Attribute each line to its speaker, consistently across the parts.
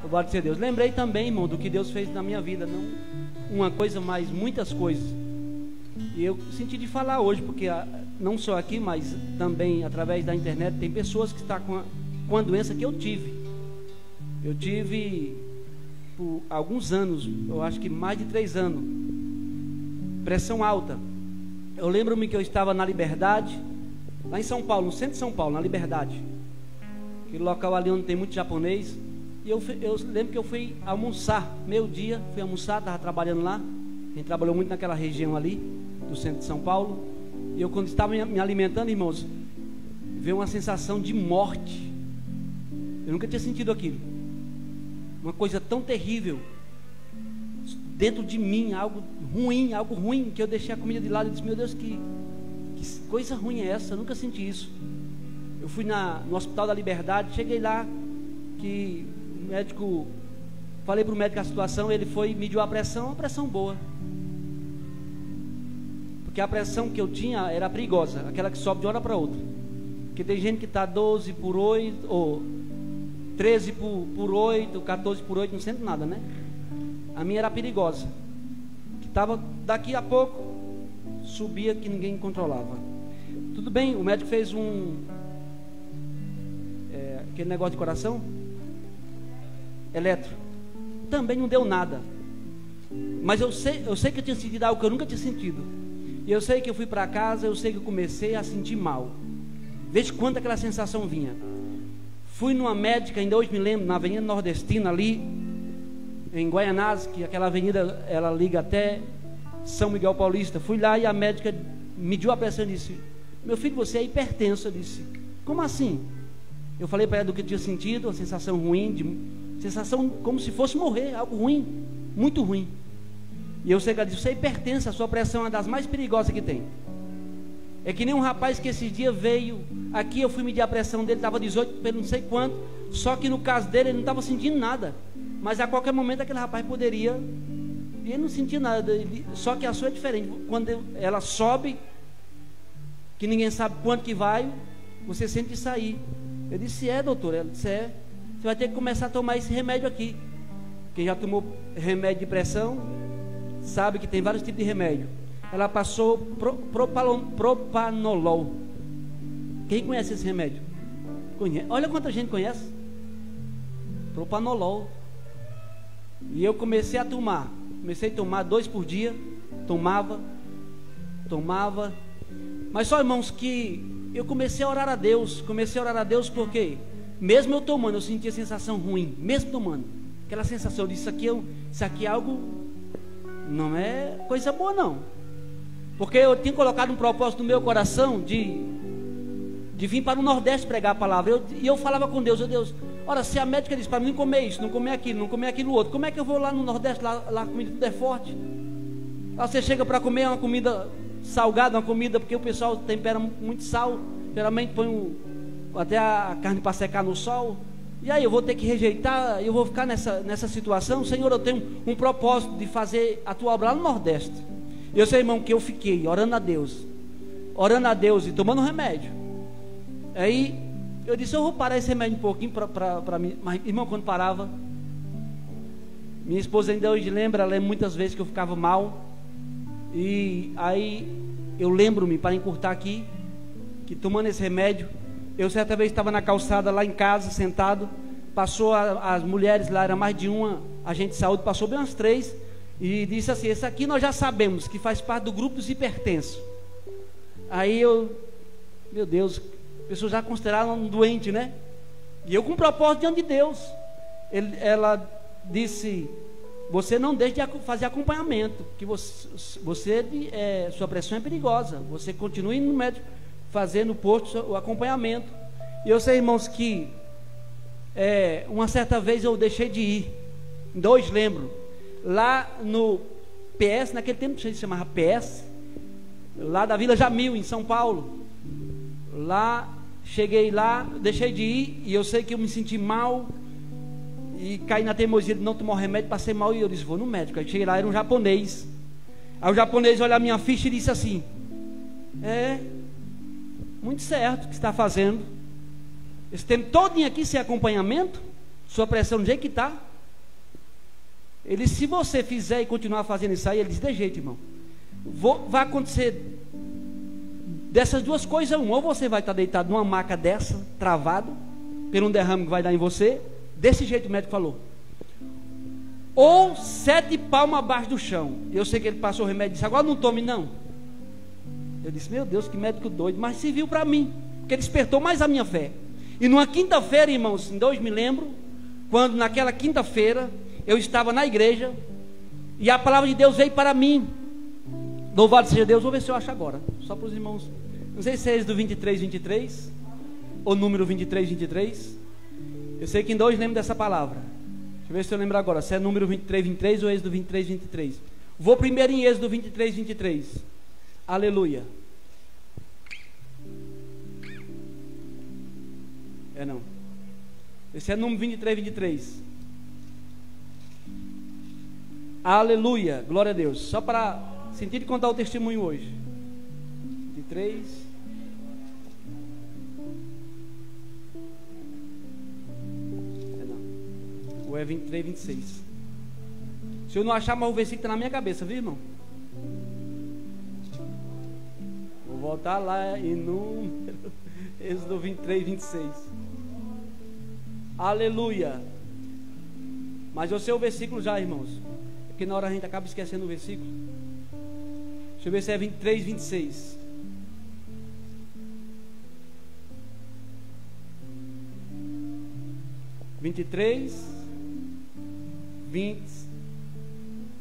Speaker 1: Louvado seja Deus. Lembrei também, irmão, do que Deus fez na minha vida. Não uma coisa, mas muitas coisas. E eu senti de falar hoje, porque não só aqui, mas também através da internet, tem pessoas que estão com a doença que eu tive. Eu tive por alguns anos, eu acho que mais de 3 anos, pressão alta. Eu lembro-me que eu estava na Liberdade, lá em São Paulo, no centro de São Paulo, na Liberdade, aquele local ali onde tem muito japonês. E eu lembro que eu fui almoçar, meio-dia, fui almoçar, estava trabalhando lá. A gente trabalhou muito naquela região ali, do centro de São Paulo. E eu, quando estava me alimentando, irmãos, veio uma sensação de morte. Eu nunca tinha sentido aquilo. Uma coisa tão terrível dentro de mim, algo ruim, que eu deixei a comida de lado e disse: meu Deus, que coisa ruim é essa? Eu nunca senti isso. Eu fui no Hospital da Liberdade, cheguei lá, que o médico, falei para o médico a situação, ele foi, mediu a pressão, uma pressão boa. Porque a pressão que eu tinha era perigosa, aquela que sobe de uma hora para outra. Porque tem gente que está 12 por 8, ou 13 por 8, 14 por 8, não sente nada, né? A minha era perigosa, que estava daqui a pouco, subia que ninguém controlava. Tudo bem, o médico fez aquele negócio de coração, eletro, também não deu nada. Mas eu sei que eu tinha sentido algo que eu nunca tinha sentido. E eu sei que eu fui para casa, eu sei que eu comecei a sentir mal. Desde quando aquela sensação vinha. Fui numa médica, ainda hoje me lembro, na Avenida Nordestina ali, em Guaianazes, que aquela avenida, ela liga até São Miguel Paulista. Fui lá e a médica mediu a pressão e disse: meu filho, você é hipertenso. Eu disse: como assim? Eu falei para ela do que eu tinha sentido, uma sensação ruim, sensação como se fosse morrer, algo ruim, muito ruim. E eu sei que ela disse: você é hipertensa, a sua pressão é uma das mais perigosas que tem. É que nem um rapaz que esses dias veio aqui, eu fui medir a pressão dele, estava 18 pelo não sei quanto, só que no caso dele ele não estava sentindo nada, mas a qualquer momento aquele rapaz poderia, e ele não sentia nada. Só que a sua é diferente, quando ela sobe, que ninguém sabe quanto que vai, você sente isso aí. Eu disse: doutor. Ela disse: você vai ter que começar a tomar esse remédio aqui. Quem já tomou remédio de pressão sabe que tem vários tipos de remédio. Ela passou propanolol. Quem conhece esse remédio? Conhece. Olha quanta gente conhece. Propanolol. E eu comecei a tomar. Comecei a tomar 2 por dia. Tomava. Mas só, irmãos, que eu comecei a orar a Deus. Porque mesmo eu tomando, eu sentia sensação ruim. Mesmo tomando, aquela sensação de isso aqui é algo, não é coisa boa não. Porque eu tinha colocado um propósito no meu coração de vir para o Nordeste pregar a palavra. E eu falava com Deus: Deus, ora, se a médica disse para mim não comer isso, não comer aquilo outro, como é que eu vou lá no Nordeste, lá a comida tudo é forte? Lá você chega para comer uma comida salgada, uma comida, porque o pessoal tempera muito sal, geralmente põe até a carne para secar no sol. E aí eu vou ter que rejeitar, eu vou ficar nessa situação. Senhor, eu tenho um propósito de fazer a tua obra lá no Nordeste. E eu sei, irmão, que eu fiquei orando a Deus e tomando remédio. Aí eu disse: eu vou parar esse remédio um pouquinho para mim. Mas, irmão, quando parava, minha esposa ainda hoje lembra muitas vezes que eu ficava mal. E aí eu lembro-me, para encurtar aqui, que tomando esse remédio, eu certa vez estava na calçada lá em casa, sentado. Passou as mulheres lá, era mais de uma agente de saúde, passou bem umas 3, e disse assim: esse aqui nós já sabemos que faz parte do grupo dos hipertensos. Aí meu Deus, pessoas já consideraram um doente, né? E eu com propósito diante de Deus. Ela disse: você não deixe de fazer acompanhamento, que sua pressão é perigosa. Você continue no médico, fazendo no posto o acompanhamento. E eu sei, irmãos, que uma certa vez eu deixei de ir. Ainda hoje lembro, lá no PS, naquele tempo se chamava PS, lá da Vila Jamil, em São Paulo. Lá, cheguei lá, deixei de ir, e eu sei que eu me senti mal, e caí na teimosia de não tomar remédio, passei mal, e eu disse: vou no médico. Aí cheguei lá, era um japonês. Aí o japonês olhou a minha ficha e disse assim: muito certo o que está fazendo, esse tempo todinho aqui sem acompanhamento, sua pressão do jeito que está, Ele disse: se você fizer e continuar fazendo isso aí, ele disse: de jeito, irmão, vai acontecer dessas duas coisas, ou você vai estar deitado numa maca dessa, travado, por um derrame que vai dar em você, desse jeito o médico falou, ou 7 palmas abaixo do chão. Eu sei que ele passou o remédio e disse: agora não tome não. Eu disse: meu Deus, que médico doido, mas serviu para mim, porque despertou mais a minha fé. E numa quinta-feira, irmãos, em 2 me lembro, quando naquela quinta-feira eu estava na igreja e a palavra de Deus veio para mim. Louvado seja Deus. Vou ver se eu acho agora, só para os irmãos. Não sei se é Êxodo 23 ou número 23. Eu sei que em 2 lembro dessa palavra. Deixa eu ver se eu lembro agora, se é número 23 ou Êxodo 23. Vou primeiro em Êxodo 23. Aleluia. Não, esse é número 23. Aleluia, glória a Deus. Só para sentir de contar o testemunho hoje. 23. Não, ou é 26. Se eu não achar mais o versículo, está na minha cabeça, viu, irmão? Vou voltar lá em número Êxodo 26. Aleluia. Mas eu sei o versículo já, irmãos, porque na hora a gente acaba esquecendo o versículo. Deixa eu ver se é 26.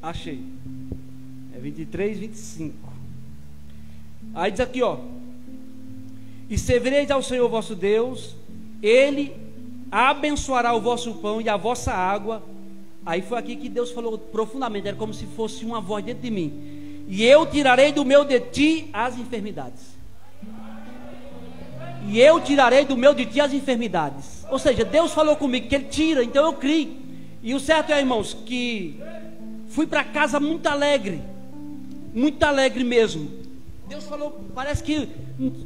Speaker 1: Achei. É 25. Aí diz aqui, ó: e servireis ao Senhor vosso Deus, Ele abençoará o vosso pão e a vossa água. Aí foi aqui que Deus falou profundamente, era como se fosse uma voz dentro de mim: e eu tirarei do meu de ti as enfermidades. E eu tirarei do meu de ti as enfermidades. Ou seja, Deus falou comigo que Ele tira, então eu criei. E o certo é, irmãos, que fui para casa muito alegre mesmo. Deus falou, parece que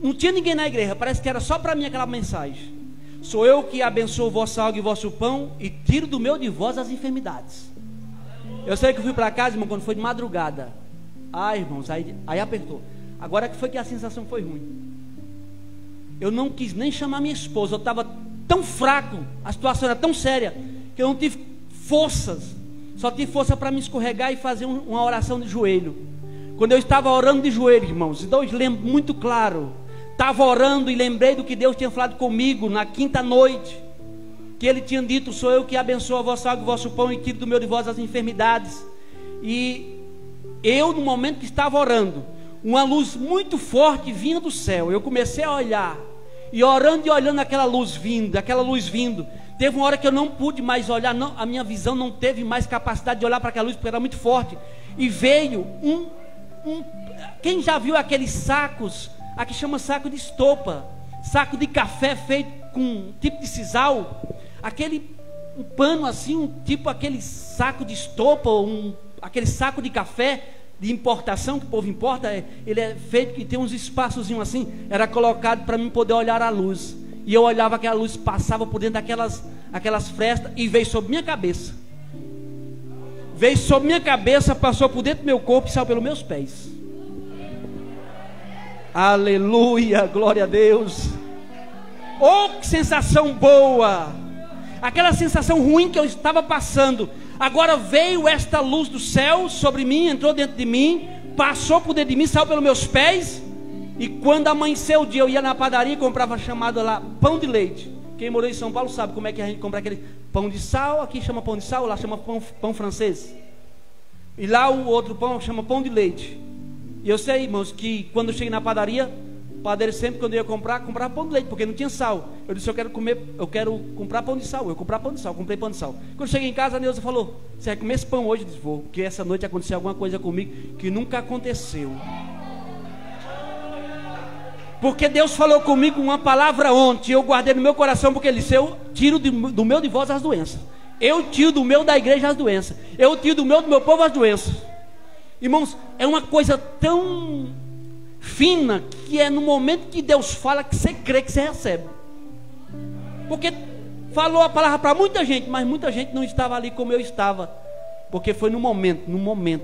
Speaker 1: não tinha ninguém na igreja, parece que era só para mim aquela mensagem: sou eu que abençoo vossa água e vosso pão, e tiro do meu de vós as enfermidades. Eu sei que eu fui para casa, irmão, quando foi de madrugada. Irmãos, aí apertou. Agora que foi que a sensação foi ruim. Eu não quis nem chamar minha esposa, eu estava tão fraco, a situação era tão séria, que eu não tive forças. Só tive força para me escorregar e fazer uma oração de joelho. Quando eu estava orando de joelho, irmãos, então eu lembro muito claro, estava orando e lembrei do que Deus tinha falado comigo na quinta noite, que Ele tinha dito: sou eu que abençoo a vossa água e o vosso pão, e tiro do meu de vós as enfermidades. E eu, no momento que estava orando, uma luz muito forte vinha do céu. Eu comecei a olhar, e orando e olhando aquela luz vindo. Teve uma hora que eu não pude mais olhar, não, a minha visão não teve mais capacidade de olhar para aquela luz, porque era muito forte. E veio quem já viu aqueles sacos, aqui chama saco de estopa, saco de café feito com um tipo de sisal, um pano assim, tipo aquele saco de estopa, aquele saco de café de importação que o povo importa, ele é feito que tem uns espaçozinhos assim, era colocado para mim poder olhar a luz. E eu olhava, aquela luz passava por dentro daquelas frestas e veio sobre minha cabeça. Veio sobre minha cabeça, passou por dentro do meu corpo e saiu pelos meus pés. Aleluia, glória a Deus. Oh, que sensação boa! Aquela sensação ruim que eu estava passando, agora veio esta luz do céu sobre mim, entrou dentro de mim, passou por dentro de mim, saiu pelos meus pés. E quando amanheceu o dia, eu ia na padaria e comprava chamado lá pão de leite. Quem morou em São Paulo sabe como é que a gente compra aquele pão de sal. Aqui chama pão de sal, lá chama pão francês. E lá o outro pão chama pão de leite. E eu sei, irmãos, que quando eu cheguei na padaria, o padeiro sempre, quando eu ia comprava pão de leite, porque não tinha sal. Eu disse: eu quero comprar pão de sal. Eu comprei pão de sal, comprei pão de sal. Quando eu cheguei em casa, a Neuza falou: você vai comer esse pão hoje? Eu disse: vou, porque essa noite aconteceu alguma coisa comigo que nunca aconteceu. Porque Deus falou comigo uma palavra ontem, eu guardei no meu coração, porque Ele disse: eu tiro do meu de vós as doenças. Eu tiro do meu da igreja as doenças. Eu tiro do meu povo as doenças. Irmãos, é uma coisa tão fina, que é no momento que Deus fala que você crê, que você recebe. Porque falou a palavra para muita gente, mas muita gente não estava ali como eu estava. Porque foi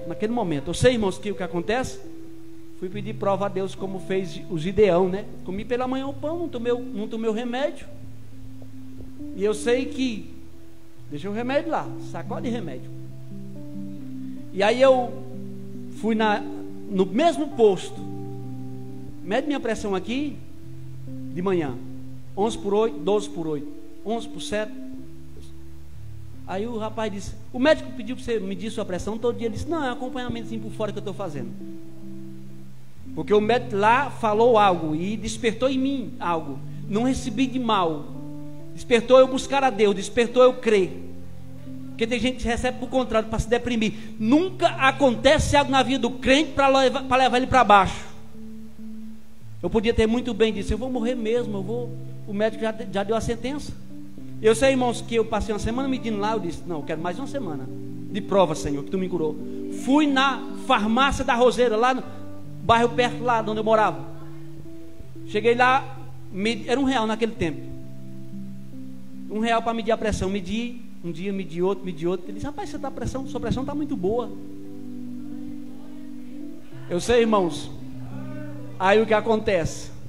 Speaker 1: naquele momento. Eu sei, irmãos, que o que acontece? Fui pedir prova a Deus, como fez o Gideão, né? Comi pela manhã o pão, não tomei o remédio. E eu sei que deixei o remédio lá, sacola de remédio. E aí eu fui no mesmo posto. Mede minha pressão aqui de manhã, 11/8, 12/8, 11/7. Aí o rapaz disse, o médico pediu para você medir sua pressão todo dia. Ele disse, não, é um acompanhamentozinho por fora que eu estou fazendo. Porque o médico lá falou algo e despertou em mim algo. Não recebi de mal. Despertou eu buscar a Deus, despertou eu crer. Porque tem gente que recebe por contrário, para se deprimir. Nunca acontece algo na vida do crente para levar ele para baixo. Eu podia ter muito bem dito, eu vou morrer mesmo, o médico já deu a sentença. Eu sei, irmãos, que eu passei uma semana medindo lá. Eu disse, não, eu quero mais uma semana de prova, Senhor, que tu me curou. Fui na farmácia da Roseira, lá no bairro perto lá de onde eu morava. Cheguei lá, era R$1 naquele tempo. R$1 para medir a pressão. Medi um dia, medi outro. Ele disse, rapaz, sua pressão está muito boa. Eu sei, irmãos. Aí o que acontece?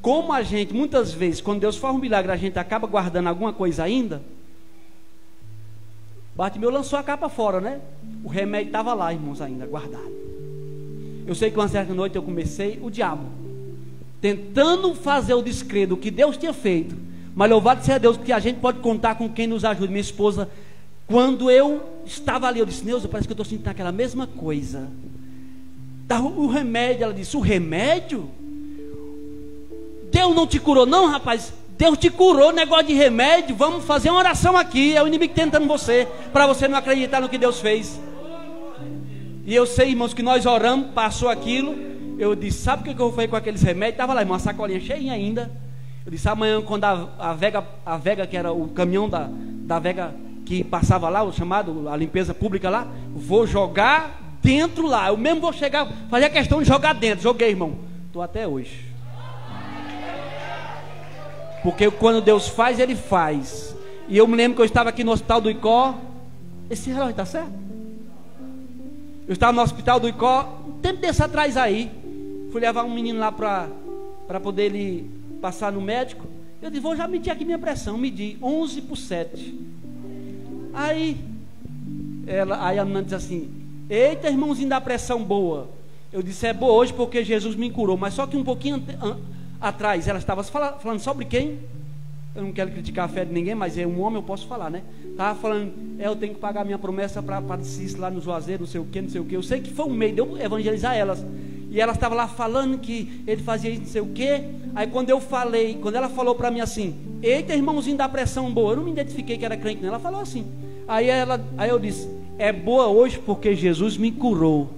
Speaker 1: Como a gente, muitas vezes, quando Deus faz um milagre, a gente acaba guardando alguma coisa ainda. Bartimeu lançou a capa fora, né? O remédio estava lá, irmãos, ainda guardado. Eu sei que uma certa noite eu comecei, o diabo, tentando fazer o descrer do que Deus tinha feito. Mas louvado seja Deus, que a gente pode contar com quem nos ajude. Minha esposa, quando eu estava ali, eu disse, Neuza, parece que eu estou sentindo aquela mesma coisa. O remédio, ela disse, o remédio? Deus não te curou não, rapaz? Deus te curou, negócio de remédio. Vamos fazer uma oração aqui. É o inimigo tentando você, para você não acreditar no que Deus fez. E eu sei, irmãos, que nós oramos, passou aquilo. Eu disse, sabe o que eu vou fazer com aqueles remédios? Estava lá, uma sacolinha cheia ainda. Eu disse, amanhã, quando a Vega, que era o caminhão da Vega que passava lá, o chamado, a limpeza pública lá, vou jogar dentro lá. Eu mesmo vou chegar, fazer a questão de jogar dentro. Joguei, irmão. Estou até hoje. Porque quando Deus faz, Ele faz. E eu me lembro que eu estava aqui no hospital do Icó. Esse relógio está certo? Eu estava no hospital do Icó, um tempo desse atrás aí. Fui levar um menino lá para poder ele passar no médico. Eu disse, vou já medir aqui minha pressão. Medi 11/7. Aí a menina disse assim, eita, irmãozinho da pressão boa. Eu disse, é boa hoje porque Jesus me curou. Mas só que um pouquinho atrás, ela estava falando sobre quem? Eu não quero criticar a fé de ninguém, mas é um homem, eu posso falar, né? Estava falando, eu tenho que pagar minha promessa para Cis lá no Juazeiro, não sei o que. Eu sei que foi um meio de eu evangelizar elas. E ela estava lá falando que ele fazia isso, não sei o que. Aí quando ela falou para mim assim, eita, irmãozinho da pressão boa, eu não me identifiquei que era crente, não. Ela falou assim. Aí eu disse, é boa hoje porque Jesus me curou.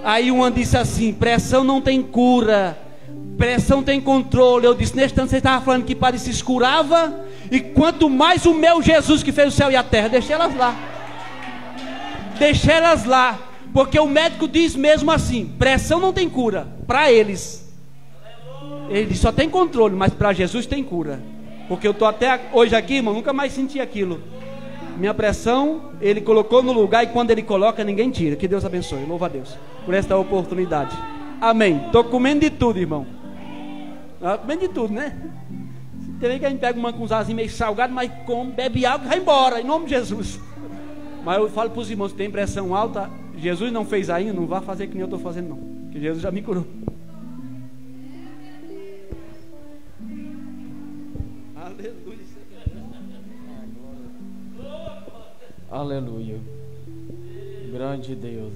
Speaker 1: Aí uma disse assim, pressão não tem cura, pressão tem controle. Eu disse, neste tanto você estava falando que Padre se curava, e quanto mais o meu Jesus que fez o céu e a terra. Deixei elas lá, porque o médico diz mesmo assim, pressão não tem cura, para eles. Ele só tem controle, mas para Jesus tem cura. Porque eu estou até hoje aqui, irmão, nunca mais senti aquilo. Minha pressão, Ele colocou no lugar, e quando Ele coloca, ninguém tira. Que Deus abençoe, louva a Deus por esta oportunidade. Amém. Estou comendo de tudo, irmão. Comendo de tudo, né? Tem vez que a gente pega uma cunzazinha meio salgado, mas come, bebe água e vai embora, em nome de Jesus. Mas eu falo para os irmãos, tem pressão alta, Jesus não fez ainda, não vá fazer que nem eu estou fazendo não, que Jesus já me curou. Aleluia.
Speaker 2: Aleluia. Grande Deus.